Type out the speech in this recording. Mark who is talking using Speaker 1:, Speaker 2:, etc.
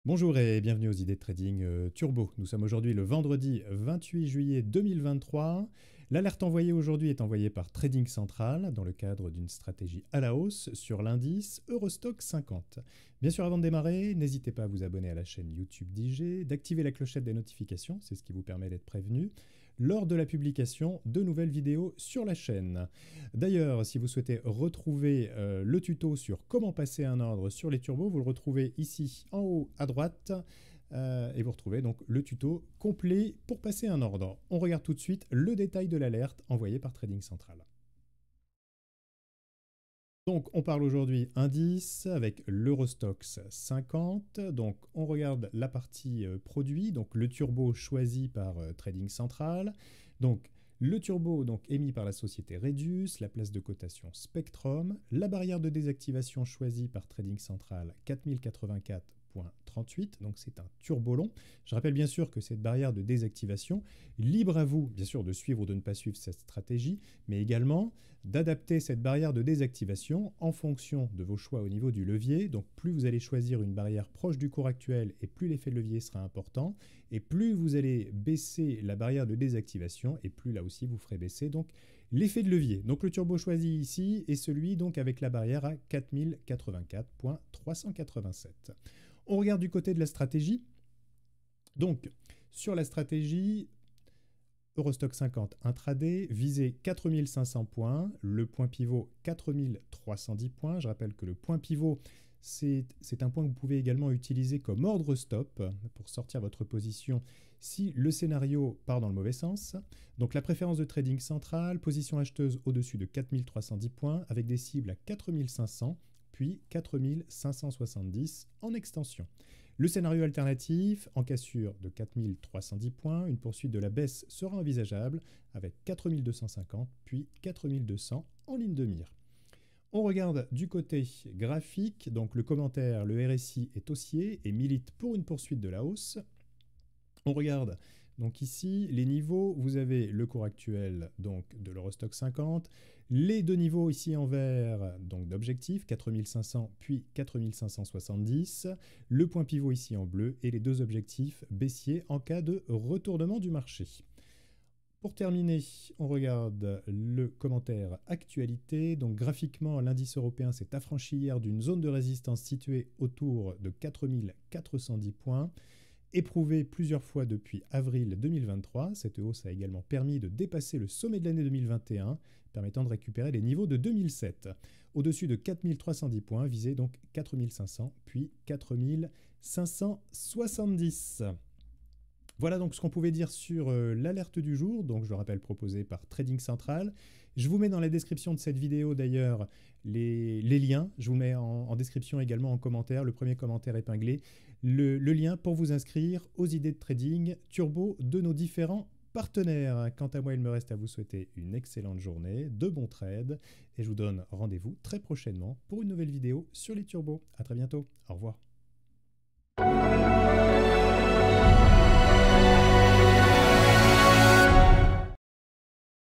Speaker 1: Bonjour et bienvenue aux idées de trading turbo. Nous sommes aujourd'hui le vendredi 28 juillet 2023. L'alerte envoyée aujourd'hui est envoyée par Trading Central dans le cadre d'une stratégie à la hausse sur l'indice Eurostoxx 50. Bien sûr, avant de démarrer, n'hésitez pas à vous abonner à la chaîne YouTube d'IG, d'activer la clochette des notifications, c'est ce qui vous permet d'être prévenu lors de la publication de nouvelles vidéos sur la chaîne. D'ailleurs, si vous souhaitez retrouver le tuto sur comment passer un ordre sur les turbos, vous le retrouvez ici en haut à droite et vous retrouvez donc le tuto complet pour passer un ordre. On regarde tout de suite le détail de l'alerte envoyée par Trading Central. Donc on parle aujourd'hui indice avec l'Eurostoxx 50. Donc on regarde la partie produit, donc le turbo choisi par Trading Central. Donc le turbo donc émis par la société Redius, la place de cotation Spectrum, la barrière de désactivation choisie par Trading Central 4084.38, donc c'est un turbo long. Je rappelle bien sûr que cette barrière de désactivation, libre à vous bien sûr de suivre ou de ne pas suivre cette stratégie, mais également d'adapter cette barrière de désactivation en fonction de vos choix au niveau du levier. Donc plus vous allez choisir une barrière proche du cours actuel et plus l'effet de levier sera important, et plus vous allez baisser la barrière de désactivation et plus là aussi vous ferez baisser donc l'effet de levier. Donc le turbo choisi ici est celui donc avec la barrière à 4084.387. On regarde du côté de la stratégie. Donc sur la stratégie Eurostoxx 50 intraday, visée 4500 points, le point pivot 4310 points. Je rappelle que le point pivot, c'est un point que vous pouvez également utiliser comme ordre stop pour sortir votre position si le scénario part dans le mauvais sens. Donc la préférence de Trading Central, position acheteuse au-dessus de 4310 points avec des cibles à 4500 puis 4570 en extension. Le scénario alternatif, en cassure de 4310 points, une poursuite de la baisse sera envisageable avec 4250 puis 4200 en ligne de mire. On regarde du côté graphique, donc le commentaire, le RSI est haussier et milite pour une poursuite de la hausse. On regarde donc ici les niveaux, vous avez le cours actuel donc de l'Eurostoxx 50, les deux niveaux ici en vert donc d'objectif 4500 puis 4570, le point pivot ici en bleu et les deux objectifs baissiers en cas de retournement du marché. Pour terminer, on regarde le commentaire actualité. Donc graphiquement, l'indice européen s'est affranchi hier d'une zone de résistance située autour de 4410 points. Éprouvée plusieurs fois depuis avril 2023, cette hausse a également permis de dépasser le sommet de l'année 2021, permettant de récupérer les niveaux de 2007. Au-dessus de 4310 points, visé donc 4500 puis 4570. Voilà donc ce qu'on pouvait dire sur l'alerte du jour, donc je le rappelle proposée par Trading Central. Je vous mets dans la description de cette vidéo d'ailleurs les liens, je vous mets en description également en commentaire, le premier commentaire épinglé, le lien pour vous inscrire aux idées de trading turbo de nos différents partenaires. Quant à moi, il me reste à vous souhaiter une excellente journée, de bons trades, et je vous donne rendez-vous très prochainement pour une nouvelle vidéo sur les turbos. À très bientôt, au revoir.